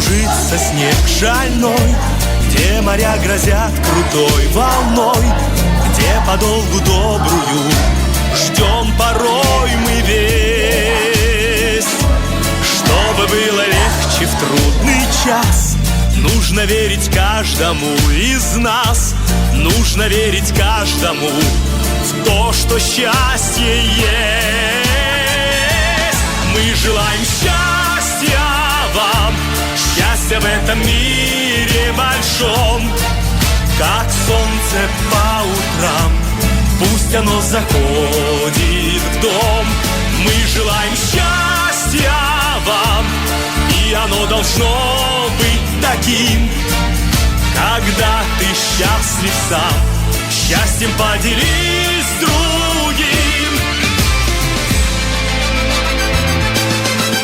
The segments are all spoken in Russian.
кружится снег шальной, где моря грозят крутой волной, где подолгу добрую ждем порой мы весть. Чтобы было легче в трудный час, нужно верить каждому из нас, нужно верить каждому в то, что счастье есть. Мы желаем счастья вам, счастья в этом мире большом, как солнце по утрам, пусть оно заходит в дом. Мы желаем счастья вам, и оно должно быть таким, когда ты счастлив сам, счастьем поделись с другим.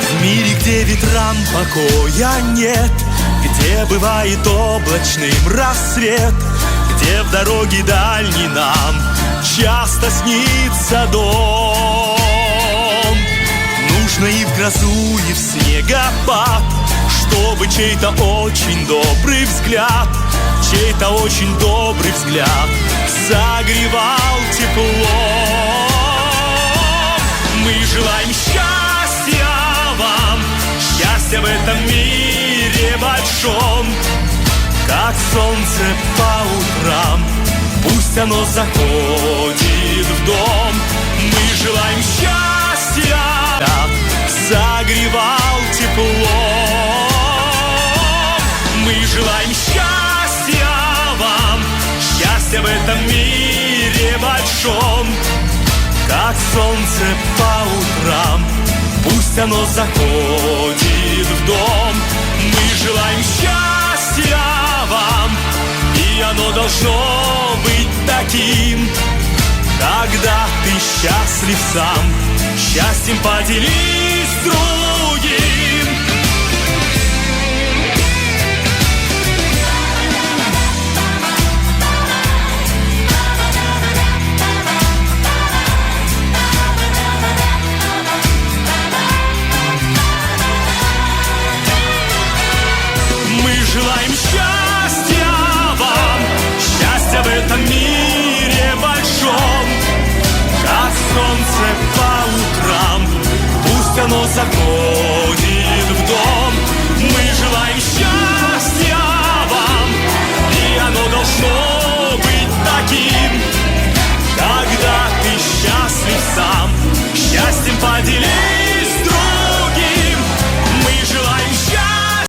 В мире, где ветрам покоя нет, где бывает облачным рассвет, где в дороге дальней нам часто снится дом. Нужно и в грозу, и в снегопад, чтобы чей-то очень добрый взгляд, чей-то очень добрый взгляд согревал теплом. Мы желаем счастья вам, счастья в этом мире большом, как солнце по утрам, пусть оно заходит в дом. Мы желаем счастья, согревал теплом. Мы желаем счастья вам, счастья в этом мире большом, как солнце по утрам, пусть оно заходит в дом. Мы желаем счастья вам, и оно должно быть таким, когда ты счастлив сам, счастьем поделись с другим.